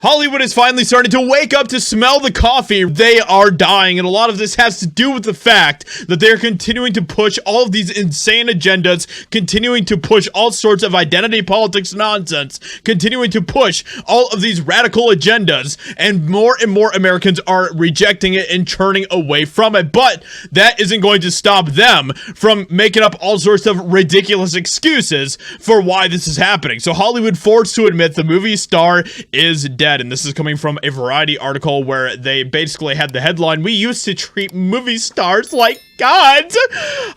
Hollywood is finally starting to wake up to smell the coffee. They are dying, and a lot of this has to do with the fact that they're continuing to push all of these insane agendas, continuing to push all sorts of identity politics nonsense, continuing to push all of these radical agendas, and more Americans are rejecting it and turning away from it. But that isn't going to stop them from making up all sorts of ridiculous excuses for why this is happening. So Hollywood forced to admit the movie star is dead. And this is coming from a Variety article where they basically had the headline, "We used to treat movie stars like gods.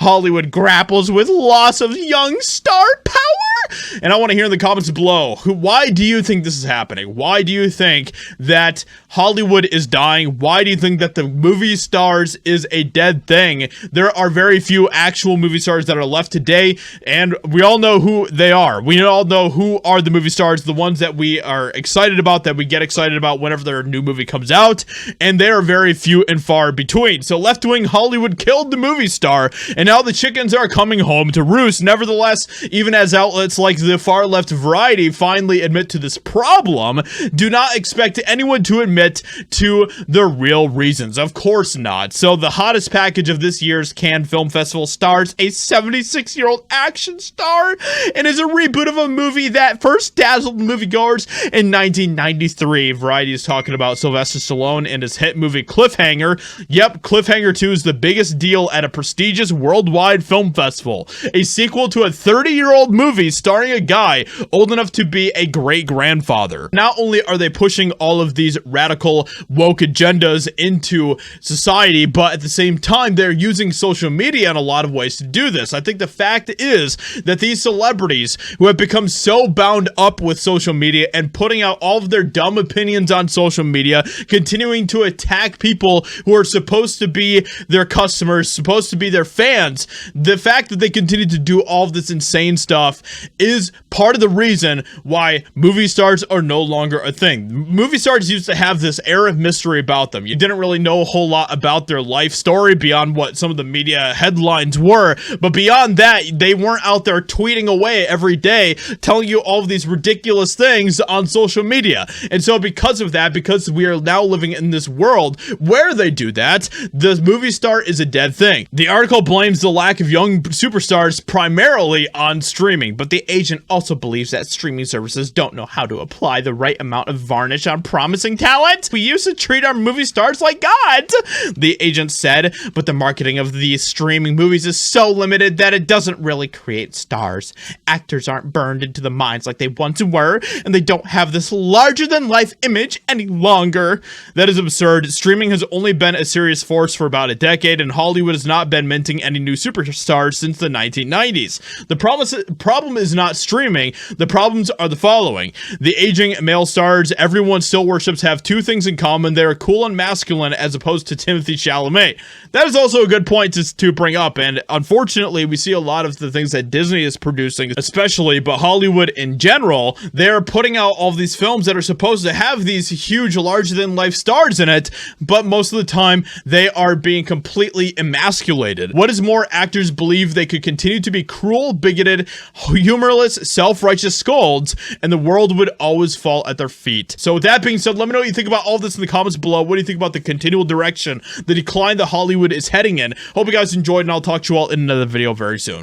Hollywood grapples with loss of young star power." And I want to hear in the comments below, why do you think this is happening? Why do you think that Hollywood is dying? Why do you think that the movie stars is a dead thing? There are very few actual movie stars that are left today, and we all know who they are. We all know who are the movie stars, the ones that we are excited about, that we get excited about whenever their new movie comes out, and they are very few and far between. So left-wing Hollywood killed the movie star, and now the chickens are coming home to roost. Nevertheless, even as outlets like the far-left Variety finally admit to this problem, do not expect anyone to admit to the real reasons. Of course not. So the hottest package of this year's Cannes Film Festival stars a 76-year-old action star and is a reboot of a movie that first dazzled moviegoers in 1993. Variety is talking about Sylvester Stallone and his hit movie Cliffhanger. Yep, Cliffhanger 2 is the biggest deal at a prestigious worldwide film festival. A sequel to a 30-year-old movie starring a guy old enough to be a great-grandfather. Not only are they pushing all of these radical woke agendas into society, but at the same time, they're using social media in a lot of ways to do this. I think the fact is that these celebrities who have become so bound up with social media and putting out all of their dumb opinions on social media, continuing to attack people who are supposed to be their customers, supposed to be their fans, the fact that they continue to do all of this insane stuff is part of the reason why movie stars are no longer a thing. Movie stars used to have this air of mystery about them. You didn't really know a whole lot about their life story beyond what some of the media headlines were, but beyond that, they weren't out there tweeting away every day telling you all of these ridiculous things on social media. And so because of that, because we are now living in this world where they do that, the movie star is a dead thing. The article blames the lack of young superstars primarily on streaming, but the agent also believes that streaming services don't know how to apply the right amount of varnish on promising talent. "We used to treat our movie stars like gods," the agent said, "but the marketing of these streaming movies is so limited that it doesn't really create stars. Actors aren't burned into the minds like they once were, and they don't have this larger-than-life image any longer." That is absurd. Streaming has only been a serious force for about a decade, and Hollywood has not been minting any new superstars since the 1990s. The problem is not streaming. The problems are the following. The aging male stars everyone still worships have two things in common. They're cool and masculine as opposed to Timothée Chalamet. That is also a good point to bring up, and unfortunately, we see a lot of the things that Disney is producing, especially, but Hollywood in general, they're putting out all of these films that are supposed to have these huge, larger-than-life stars in it, but most of the time, they are being completely emasculated. What is more, actors believe they could continue to be cruel, bigoted, humorless, self-righteous scolds, and the world would always fall at their feet. So with that being said, let me know what you think about all this in the comments below. What do you think about the continual direction, the decline that Hollywood is heading in? Hope you guys enjoyed, and I'll talk to you all in another video very soon.